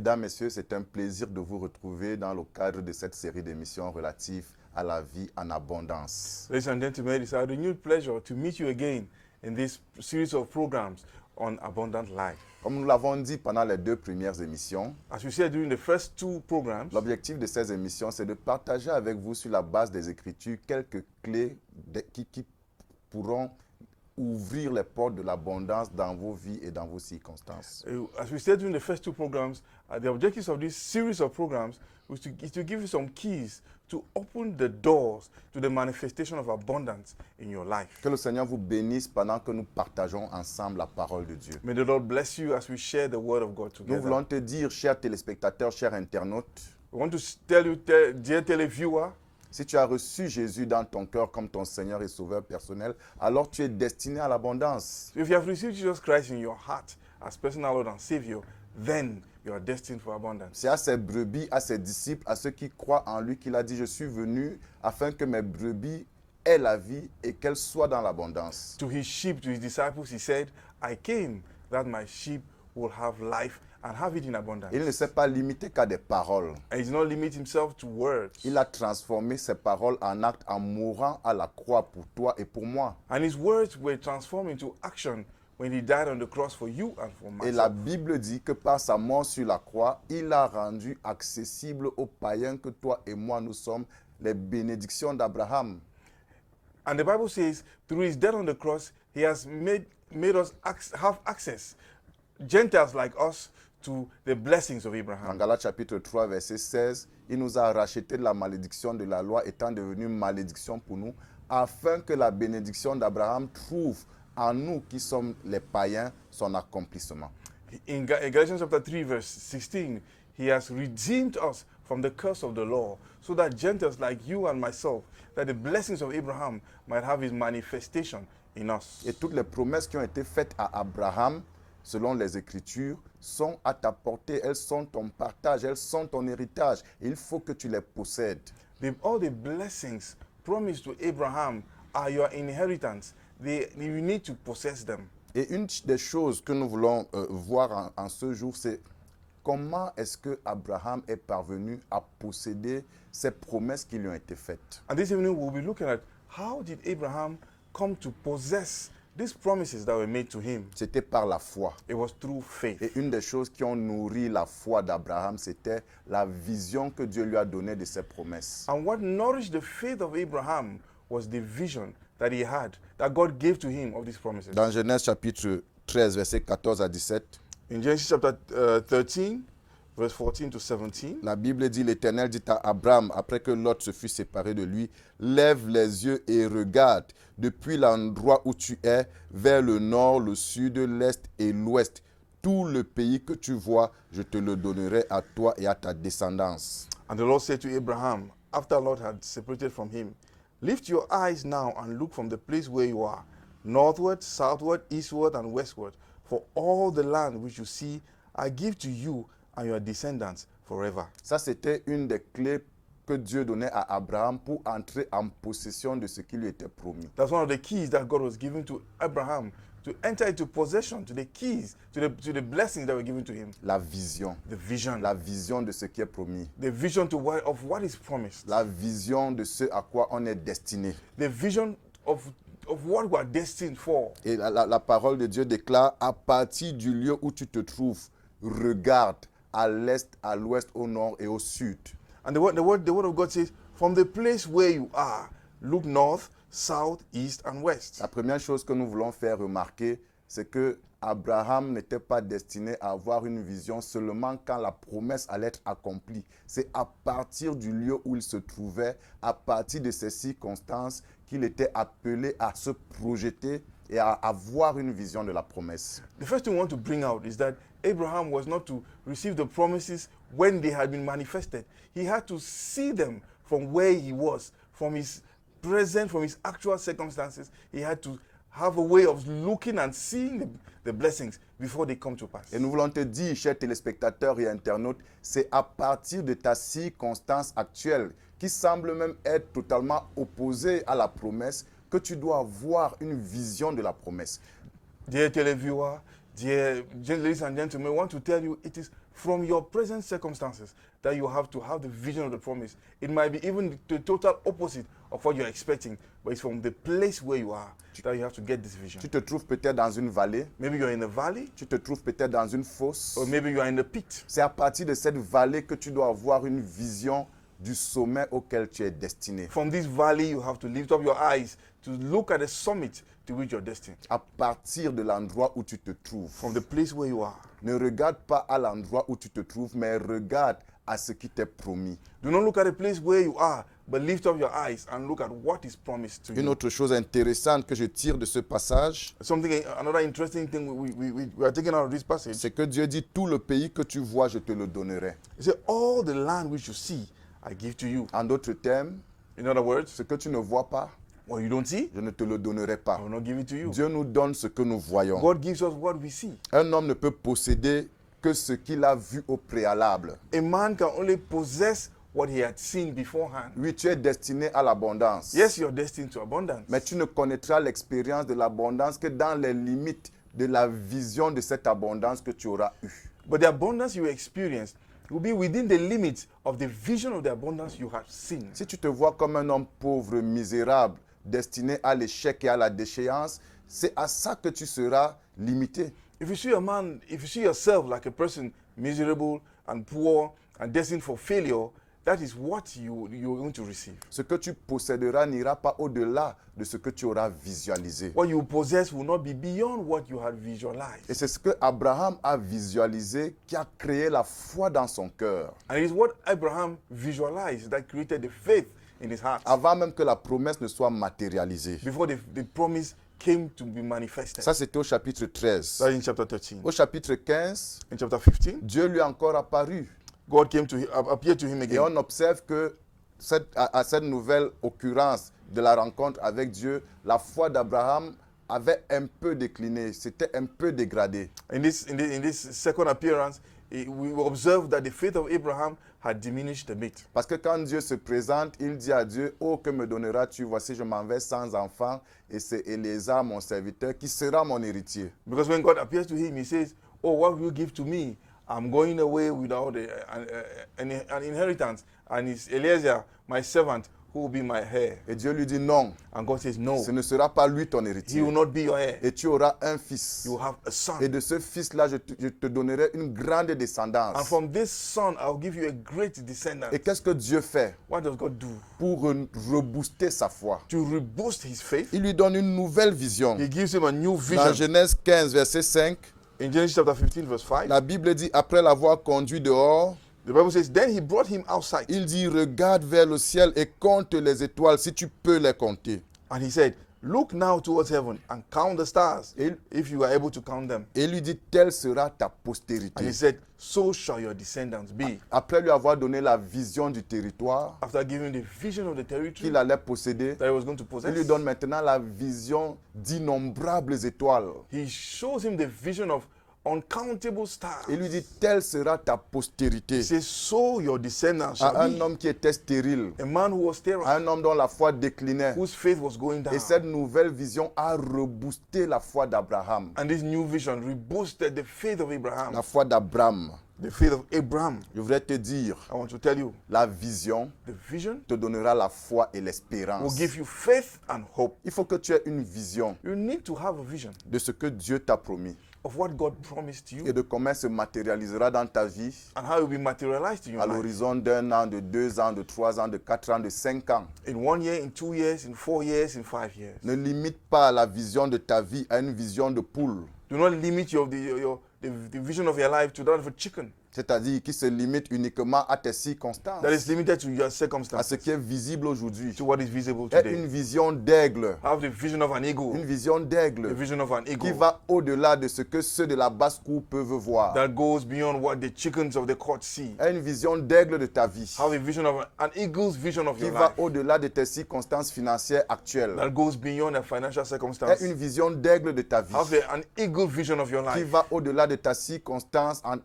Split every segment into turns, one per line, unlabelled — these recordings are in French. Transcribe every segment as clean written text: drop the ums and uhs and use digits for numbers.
Mesdames, Messieurs, c'est un plaisir de vous retrouver dans le cadre de cette série d'émissions relatives à la vie en abondance.
Ladies and gentlemen, it's a renewed pleasure to meet you again in this series of programs on abundant life.
Comme nous l'avons dit pendant les 2 premières émissions,
As we said during the first 2 programs,
l'objectif de ces émissions, c'est de partager avec vous sur la base des Écritures quelques clés qui pourront ouvrir les portes de l'abondance dans vos vies et dans vos circonstances.
as we said during the first 2 programs, the objectives of this series of programs is to give you some keys to open the doors to the manifestation of abundance in your life.
Que le Seigneur vous bénisse pendant que nous partageons ensemble la parole de Dieu.
May the Lord bless you as we share the word of God
Nous
together.
voulons te dire, chers téléspectateurs, chers internautes,
We want to tell you, dear televiewer,
si tu as reçu Jésus dans ton cœur comme ton Seigneur et Sauveur personnel, alors tu es destiné à l'abondance.
if you have received Jesus Christ in your heart as personal Lord and Savior, then you are destined for abundance.
C'est à ses brebis, à ses disciples, à ceux qui croient en lui qu'il a dit, je suis venu afin que mes brebis aient la vie et qu'elles soient dans l'abondance.
To his sheep, to his disciples, he said, I came that my sheep will have life and have it in abundance.
Il ne s'est pas limité qu'à des paroles.
And he did not limit himself to words.
Il a transformé ses paroles en actes en mourant à la croix pour toi et pour moi.
And his words were transformed into action when he died on the cross for you and for
Et la
myself.
Bible dit que par sa mort sur la croix, il a rendu accessible aux païens que toi et moi nous sommes les bénédictions d'Abraham.
And the Bible says, through his death on the cross, he has made us have access, Gentiles like us, to the blessings of
En
Abraham.
Galates chapitre 3, verset 16, il nous a racheté de la malédiction de la loi étant devenu malédiction pour nous, afin que la bénédiction d'Abraham trouve en nous qui sommes les païens son accomplissement.
In Galatians chapter 3, verse 16, he has redeemed us from the curse of the law, so that Gentiles like you and myself, that the blessings of Abraham might have his manifestation in us.
Et toutes les promesses qui ont été faites à Abraham, selon les Écritures, sont à ta portée, elles sont ton partage, elles sont ton héritage. Et il faut que tu les possèdes.
All the blessings promised to Abraham are your inheritance. You need to possess them.
Et une des choses que nous voulons voir en ce jour, c'est comment est-ce que Abraham est parvenu à posséder ces promesses qui lui ont été faites.
And this evening we'll be looking at how did Abraham come to possess these promises that were made to him.
C'était par la foi.
It was through faith.
Et une des choses qui ont nourri la foi d'Abraham, c'était la vision que Dieu lui a donnée de ses promesses.
And what nourished the faith of Abraham was the vision that he had, that God gave to him of these promises.
Dans Genèse chapitre 13, versets 14 à 17,
In Genesis chapter 13, verse 14 to 17,
la Bible dit, l'Éternel dit à Abraham, après que Lot se fut séparé de lui, lève les yeux et regarde depuis l'endroit où tu es, vers le nord, le sud, l'est et l'ouest. Tout le pays que tu vois, je te le donnerai à toi et à ta descendance.
and the Lord said to Abraham, after Lot had separated from him, lift your eyes now and look from the place where you are, northward, southward, eastward, and westward, for all the land which you see, I give to you and your descendants forever.
Ça, c'était une des clés que Dieu donnait à Abraham pour entrer en possession de ce qui lui était promis.
That's one of the keys that God was giving to Abraham to enter into possession, to the keys, to the blessings that were given to him.
La vision.
The vision.
La vision de ce qui est promis.
The vision of what is promised.
La vision de ce à quoi on est destiné.
The vision of what we are destined for.
Et la parole de Dieu déclare, à partir du lieu où tu te trouves, regarde à l'est, à l'ouest, au nord et au sud.
And the word of God says, from the place where you are, look north, south, east, and west.
La première chose que nous voulons faire remarquer, c'est que Abraham n'était pas destiné à avoir une vision seulement quand la promesse allait être accomplie. C'est à partir du lieu où il se trouvait, à partir de ces circonstances, qu'il était appelé à se projeter et à avoir une vision de la promesse.
The first thing we want to bring out is that Abraham was not to receive the promises when they had been manifested. He had to see them from where he was, from his present, from his actual circumstances. He had to have a way of looking and seeing the blessings before they come to pass.
Et nous voulons te dire, chers téléspectateurs et internautes, c'est à partir de ta circonstance actuelle, qui semble même être totalement opposée à la promesse, que tu dois avoir une vision de la promesse.
Dear televiewer, dear ladies and gentlemen, I want to tell you it is from your present circumstances that you have to have the vision of the promise. It might be even the total opposite of what you're expecting, but it's from the place where you are that you have to get this vision.
Tu te trouves peut-être dans une vallée,
Maybe you're in a valley,
tu te trouves peut-être dans une fosse.
or maybe you're in a pit.
C'est à partir de cette vallée que tu dois avoir une vision du sommet auquel tu es destiné.
From this valley, you have to lift up your eyes to look at the summit to which you're destined.
À partir de l'endroit où tu te trouves.
From the place where you are.
Ne regarde pas à l'endroit où tu te trouves, mais regarde à ce qui t'est promis.
Do not look at the place where you are, but lift up your eyes and look at what is promised to
Une
you.
autre chose intéressante que je tire de ce passage,
Another interesting thing we are taking out of this passage.
c'est que Dieu dit, tout le pays que tu vois, je te le donnerai.
He said, all the land which you see, I give to you.
En d'autres termes,
In other words,
ce que tu ne vois pas,
what you don't see,
je ne te le donnerai pas.
I will not give it to you.
Dieu nous donne ce que nous voyons.
God gives us what we see.
Un homme ne peut posséder que ce qu'il a vu au préalable.
A man can only possess what he had seen beforehand.
Oui, tu es destiné à l'abondance.
Yes, you're destined to abundance.
Mais tu ne connaîtras l'expérience de l'abondance que dans les limites de la vision de cette abondance que tu auras eue.
But the abundance you experience will be within the limits of the vision of the abundance you have seen.
Si tu te vois comme un homme pauvre, misérable, destiné à l'échec et à la déchéance, c'est à ça que tu seras limité.
If you see a man, if you see yourself like a person miserable and poor and destined for failure, that is what you're going to receive.
Ce que tu posséderas n'ira pas au-delà de ce que tu auras visualisé.
What you possess will not be beyond what you had visualized.
Et c'est ce que Abraham a visualisé qui a créé la foi dans son cœur.
And it is what Abraham visualized that created the faith in his heart
Avant même que la promesse ne soit matérialisée.
before the promise came to be manifested.
Ça, c'était au chapitre 13.
That's in chapter 13.
Au chapitre 15,
In chapter 15,
Dieu lui est encore apparu.
God appeared to him
Et
again.
on observe que à cette nouvelle occurrence de la rencontre avec Dieu, la foi d'Abraham avait un peu décliné, c'était un peu dégradé.
In this second appearance, we observe that the faith of Abraham had diminished a bit.
Parce que quand Dieu se présente, il dit à Dieu, « Oh, que me donneras-tu? Voici, je m'en vais sans enfant, et c'est Éléazar, mon serviteur, qui sera mon héritier. »
Because when God appears to him, he says, "Oh, what will you give to me? I'm going away without an inheritance, and it's Eliezer, my servant, who will be my heir."
Et Dieu lui dit, « Non,
And God says, "No,
ce ne sera pas lui ton
he
héritier.
will not be your heir.
Et tu auras un fils.
You will have a son.
Et de ce fils-là, je te donnerai une grande
And
descendance.
from this son, I'll give you a great descendant."
Et qu'est-ce que Dieu fait
What does God do?
pour rebooster sa foi?
To reboost his faith,
Il lui donne une nouvelle vision.
he gives him a new
Dans
vision.
Genèse 15, verset 5,
In Genesis chapter 15, verse 5,
la Bible dit, après l'avoir conduit dehors,
the Bible says, "Then he brought him outside,
il dit, regarde vers le ciel et compte les étoiles si tu peux les compter.
and he said, Look now towards heaven and count the stars, if you are able to count them."
Et il lui dit, telle sera ta
And
postérité.
he said, "So shall your descendants be."
Après lui avoir donné la vision du territoire
After giving the vision of the territory
qu'il allait posséder,
that he was going to
il
possess,
lui donne maintenant la vision d'innombrables étoiles.
he shows him the vision of uncountable stars.
Il lui dit, telle sera ta postérité.
He says, "So your descendants shall
À un
be."
homme qui était stérile,
A man who was sterile,
à un homme dont la foi déclinait.
whose faith was going down.
Et cette nouvelle vision a reboosté la foi d'Abraham.
And this new vision reboosted the faith of Abraham.
La foi d'Abraham.
The faith of Abraham.
Je voudrais te dire,
I want to tell you,
la vision
the vision
te donnera la foi et
will
l'espérance.
give you faith and hope.
Il faut que tu aies une vision
You need to have a vision
de ce que Dieu t'a promis
of what God promised you
et de comment se matérialisera dans ta vie
and how it will be materialized in your
à
life.
l'horizon d'1 an, de 2 ans, de 3 ans, de 4 ans, de 5 ans.
In 1 year, in 2 years, in 4 years, in 5 years.
Ne limite pas la vision de ta vie à une vision de poule,
Do not limit the vision of your life to that of a chicken.
c'est-à-dire qui se limite uniquement à tes circonstances,
That is limited to your
à
circumstances,
ce qui est visible aujourd'hui.
to what is visible
Aie
today.
une vision d'aigle,
Have the vision of an
une
eagle,
vision
the
d'aigle
vision of an
qui
eagle
va au-delà de ce que ceux de la basse-cour peuvent voir.
that goes beyond what the chickens of the court see.
Aie une vision d'aigle de ta vie
Have a vision of an eagle's vision of
qui
your
va
life
au-delà de tes circonstances financières actuelles.
that goes beyond the financial
Aie
circumstance.
une vision d'aigle de ta vie
Have an eagle vision of your
qui
life
va au-delà de ta circonstance en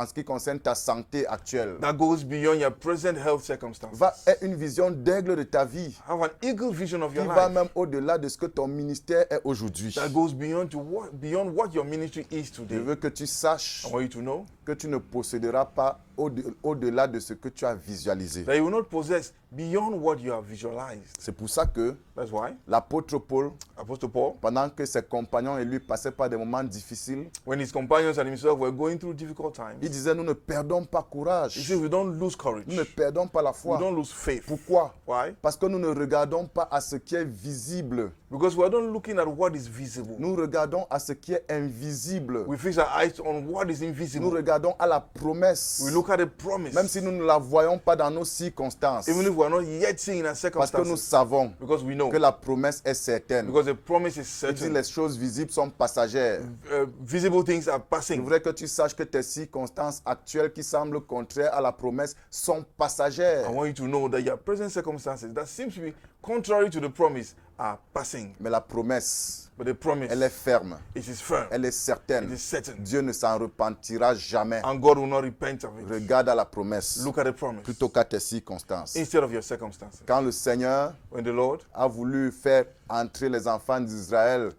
ce qui concerne ta santé actuelle.
that goes beyond your present health circumstances.
Aie une vision d'aigle de ta vie
Have an eagle vision of
qui
your
va
life
même au-delà de ce que ton ministère est aujourd'hui.
that goes beyond what your ministry is
Je
today.
veux que tu saches
I want you to know
que tu ne posséderas pas au-delà de ce que tu as visualisé.
That you will not possess beyond what you have visualized.
C'est pour ça que
That's why
l'apôtre Paul,
Apostle Paul,
pendant que ses compagnons et lui passaient par des moments difficiles,
when his companions and himself were going through difficult times,
il disait, nous ne perdons pas
he
courage,
said, we don't lose courage.
nous ne perdons pas la
We
foi.
don't lose faith.
Pourquoi?
Why?
Parce que nous ne regardons pas à ce qui est visible,
Because we are not looking at what is visible.
nous regardons à ce qui est invisible.
We fix our eyes on what is
Nous
invisible.
regardons à la promesse,
We look at the promise.
même si nous ne la voyons pas dans nos circonstances,
Even if we are not yet seeing our
parce que nous
circumstances.
savons
Because we know.
que la promesse est certaine.
Because the promise is
Il dit
certain.
les choses visibles sont passagères.
Visible things are
Je
passing.
voudrais que tu saches que tes circonstances actuelles qui semblent contraires à la promesse sont passagères.
I want you to know that your present circumstances that seems to be contrary to the promise are passing.
Mais la promesse,
But the promise,
elle est ferme,
it is firm.
elle est
It
certaine.
is certain.
Dieu ne s'en repentira jamais.
And God will not repent of it.
Regarde à la promesse
Look at the promise
plutôt qu'à tes circonstances.
instead of your circumstances.
Quand le Seigneur
When the Lord
a voulu faire entrer les enfants d'Israël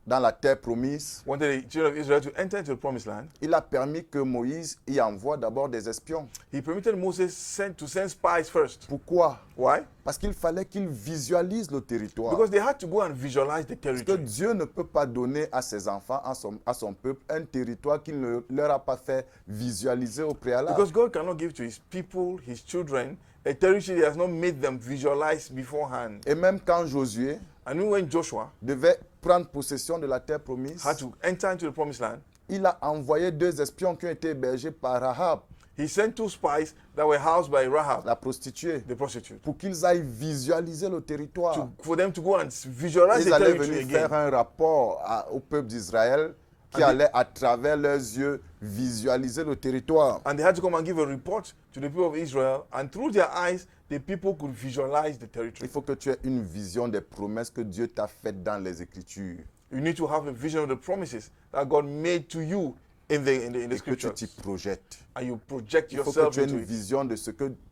dans la terre promise,
wanted the children of Israel to enter into the promised land,
il a permis que Moïse y envoie d'abord des espions.
he permitted Moses to send spies first.
Pourquoi?
Why?
Parce qu'il fallait qu'il visualise le territoire.
Because they had to go and visualize the
Parce que
territory.
Dieu ne peut pas donner à ses enfants, à son peuple, un territoire qu'il ne leur a pas fait visualiser au préalable.
Because God cannot give to his people, his children, a territory he has not made them visualize beforehand.
Et même quand Josué
And even when Joshua
devait prendre possession de la terre promise,
had to enter into the promised land,
il a envoyé 2 espions qui ont été hébergés par Rahab,
he sent 2 spies that were housed by Rahab,
la prostituée,
the prostitute,
pour qu'ils aillent visualiser le territoire.
for them to go and visualize
Ils
the
allaient
territory
venir faire
again.
un rapport au peuple d'Israël qui
And
allait à travers leurs yeux visualiser le territoire.
And they had to come and give a report to the people of Israel, and through their eyes, the people could visualize the
Il
territory.
faut que tu aies une vision des promesses que Dieu t'a faites dans les Écritures
You need to have a vision of the promises that God made to you in the
et que tu
scriptures,
t'y projettes.
and you project
Il faut que
yourself
tu aies
into
une
it.
vision de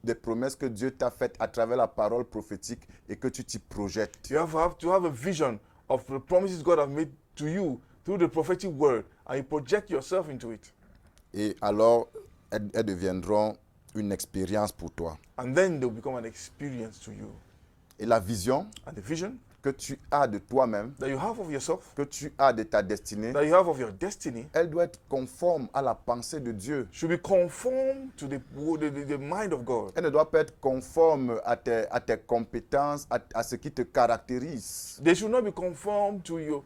des promesses que Dieu t'a faites à travers la parole prophétique et que tu t'y projettes.
You have to have a vision of the promises God has made to you through the prophetic word, and you project yourself into it.
Et alors, elles deviendront une expérience pour toi.
And then they'll become an experience to you.
Et la vision
And the vision
que tu as de toi-même,
that you have of yourself,
que tu as de ta destinée,
that you have of your destiny,
elle doit être conforme à la pensée de Dieu.
should be conformed to the mind of God.
Elle ne doit pas être conforme à tes compétences, à ce qui te caractérise.
They should not be conformed to your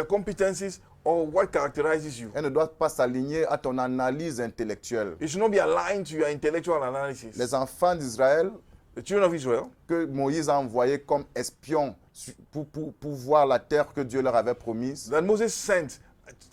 competencies or what characterizes you.
Elle ne doit pas s'aligner à ton analyse intellectuelle.
It should not be aligned to your intellectual analysis.
Les enfants d'Israël
The children of Israel,
que Moïse a envoyés comme espions pour voir la terre que Dieu leur avait promise,
that Moses sent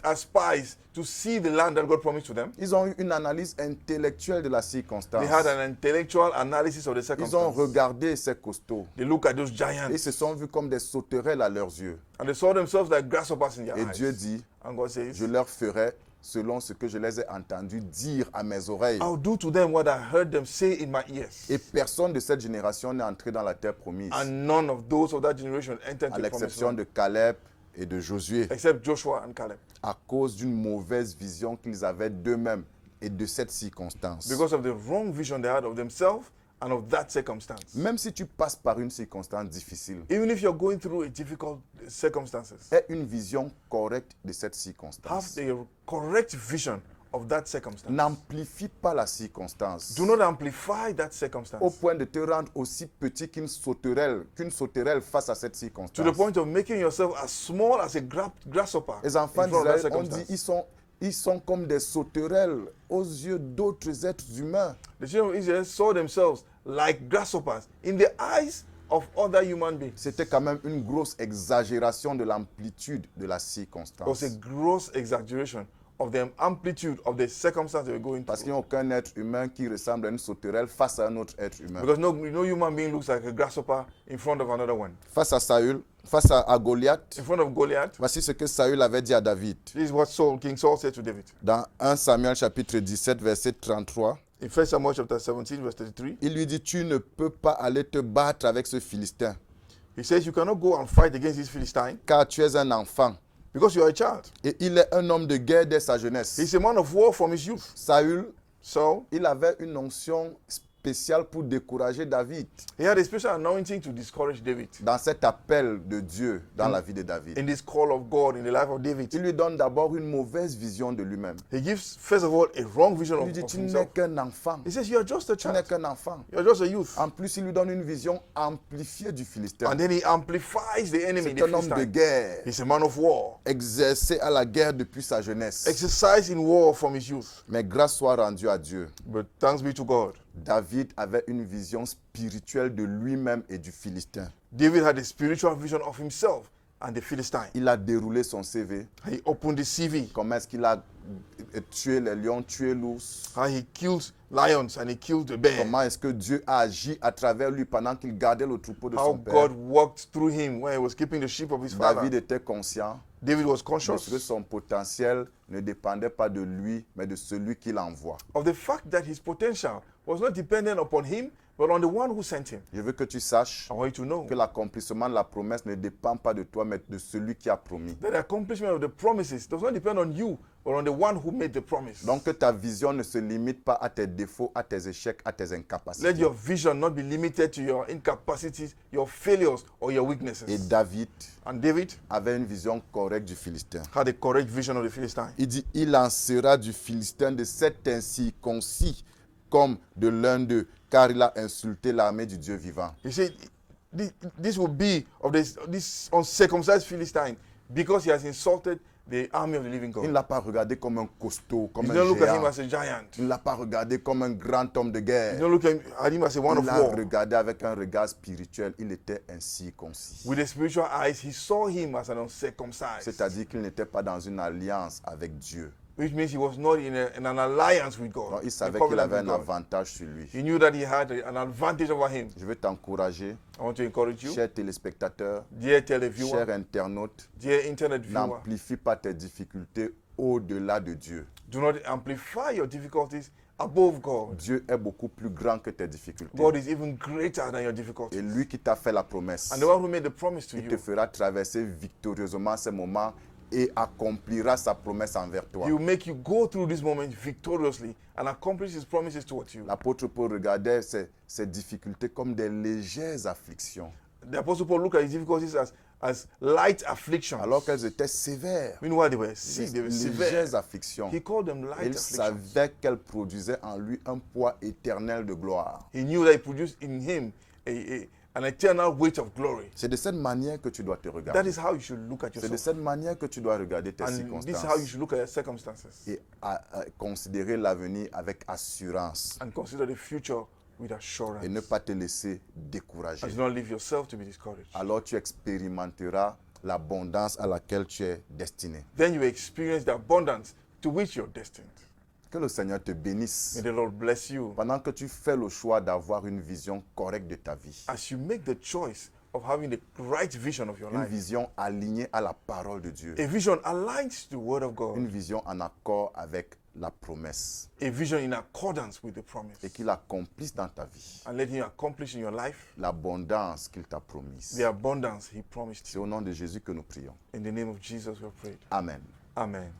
as spies to see the land that God promised to them,
ils ont eu une analyse intellectuelle de la circonstance.
they had an intellectual analysis of the
Ils ont
circumstances.
regardé ces costauds
They look at those
et
giants
se sont vus comme des sauterelles à leurs yeux.
and they saw themselves like grasshoppers in their
Et
eyes.
Dieu dit,
And God says,
je leur ferai selon ce que je les ai entendus dire à mes oreilles.
I'll do to them what I heard them say in my ears.
Et personne de cette génération n'est entré dans la terre promise,
And none of those of that generation entered
à
the promised
l'exception
land,
de Caleb et de Josué,
except Joshua and Caleb,
à cause d'une mauvaise vision qu'ils avaient d'eux-mêmes et de cette circonstance.
because of the wrong vision they had of themselves and of that circumstance.
Même si tu passes par une circonstance difficile,
Even if you're going through a difficult circumstances,
aie une vision correcte de cette
have
circonstance.
the correct vision of that circumstance.
N'amplifie pas la circonstance
Do not amplify that
au
circumstance
point de te rendre aussi petit qu'une sauterelle face à cette
to
circonstance.
the point of making yourself as small as a grasshopper
Les
in
enfants
front of that
d'Israël ont dit
circumstance.
ils sont comme des sauterelles aux yeux d'autres êtres humains.
The children of Israel saw themselves like grasshoppers in the eyes of other human beings.
C'était quand même une grosse exagération de l'amplitude de la
It was
circonstance.
a gross exaggeration of the amplitude of the circumstance they were going
Parce qu'il
through.
n'y a aucun être humain qui ressemble à une sauterelle face à un autre être humain.
Because no human being looks like a grasshopper in front of another one.
Face à Saül, face à Goliath,
In front of Goliath,
voici ce que Saül avait dit à David.
this is what King Saul said to David.
Dans 1 Samuel chapitre 17, verset 33,
In 1 Samuel chapter 17, verse 33,
il lui dit, tu ne peux pas aller te battre avec ce Philistin,
he says, you cannot go and fight against this Philistine
car tu es un enfant.
Because you are a child.
Et il est un homme de guerre dès sa jeunesse.
He's a man of war from his youth.
Saül,
So
il avait une onction spéciale pour décourager David.
he had a special anointing to discourage David.
Dans cet appel de Dieu dans la vie de David,
In this call of God in the life of David,
il lui donne d'abord une mauvaise vision de lui-même.
he gives, first of all, a wrong vision
Il lui
of,
dit,
of
tu n'es
himself.
qu'un enfant.
He says, you are just a
Tu n'es
child.
qu'un enfant.
You are just a youth.
En plus, il lui donne une vision amplifiée du Philistin.
And then he amplifies the enemy,
C'est
the
un homme de
Philistine.
guerre,
He's a man of war,
exercé à la guerre depuis sa jeunesse.
exercised in war from his youth.
Mais grâce soit rendue à Dieu.
But thanks be to God,
David avait une vision spirituelle de lui-même et du Philistin.
David had a spiritual vision of himself and the Philistine.
Il a déroulé son CV.
He opened the CV,
Comment est-ce qu'il a tué les lions, tué l'ours?
how he killed lions and he killed the bear.
Comment est-ce que Dieu a agi à travers lui pendant qu'il gardait le troupeau de
How
son père?
God worked through him when he was keeping the sheep of his father.
David était conscient
David was
de
conscious
ce que son potentiel ne dépendait pas de lui, mais de celui qui l'envoie.
of the fact that his potential was not dependent upon him, but on the one who sent him.
Je veux que tu saches
I want you to know
que l'accomplissement de la promesse ne dépend pas de toi, mais de celui qui a promis.
that the accomplishment of the promises does not depend on you, but on the one who made the promise.
Donc que ta vision ne se limite pas à tes défauts, à tes échecs, à tes
Let
incapacités.
your vision not be limited to your incapacities, your failures, or your
Et
weaknesses.
David
And David
avait une vision correcte du Philistin.
had a correct vision of the Philistine.
Il dit, il en sera du Philistin de cet incirconcis comme de l'un d'eux, car il a insulté l'armée du Dieu vivant.
He said, this will be of this uncircumcised Philistine because he has insulted the army of the living
Il ne
God.
l'a pas regardé comme un costaud,
He
comme
did
un
not look at him
géant.
as a giant.
Il ne l'a pas regardé comme un grand homme de
He did
guerre.
not look at him as a one
Il
of
l'a
war.
regardé avec un regard spirituel. Il était incirconcis.
With the spiritual eyes, he saw him as an uncircumcised.
C'est-à-dire qu'il n'était pas dans une alliance avec Dieu.
Which means he was not in an alliance with God.
Donc, il
a
savait qu'il
covenant
avait
with
un
God.
avantage sur lui.
He knew that he had an advantage over him.
Je veux t'encourager,
I want to encourage you,
chers téléspectateurs,
dear televiewer,
chers internautes,
dear internet viewer,
n'amplifie pas tes difficultés au-delà de Dieu.
do not amplify your difficulties above God.
Dieu est beaucoup plus grand que tes difficultés.
God is even greater than your
Et
difficulties.
lui qui t'a fait la promesse,
And the one who made the promise to
il te
you,
fera traverser victorieusement ces moments et accomplira sa promesse envers toi.
he will make you go through this moment victoriously and accomplish his promises towards you.
L'apôtre Paul regardait ces difficultés comme des légères afflictions,
The Apostle Paul looked at his difficulties as light afflictions.
alors qu'elles étaient sévères.
Meanwhile, they were sick, they were severe.
Légères afflictions.
He called them
Et
light
il
afflictions.
savait qu'elles produisaient en lui un poids éternel de gloire.
He knew that it produced in him an eternal weight of glory.
C'est de cette manière que tu dois te
That
regarder.
is how you should look at
C'est de
yourself.
cette manière que tu dois regarder tes
And this is how you
circonstances
should look at your circumstances
et à considérer l'avenir avec assurance
and consider the future with assurance.
et ne pas te laisser décourager.
And do not leave yourself to be discouraged.
Alors tu expérimenteras l'abondance à laquelle tu es destiné.
Then you will experience the abundance to which you're destined.
Que le Seigneur te bénisse
May the Lord bless you
pendant que tu fais le choix d'avoir une vision correcte de ta vie.
as you make the choice of having the right vision of your
Une
life.
vision alignée à la parole de Dieu.
A vision aligned to the word of
Une
God.
vision en accord avec la promesse.
A vision in accordance with the promise.
Et qu'il accomplisse dans ta vie
And let him accomplish in your life
l'abondance qu'il t'a promise.
the abundance he promised
C'est
you.
au nom de Jésus que nous prions.
In the name of Jesus we pray.
Amen.
Amen.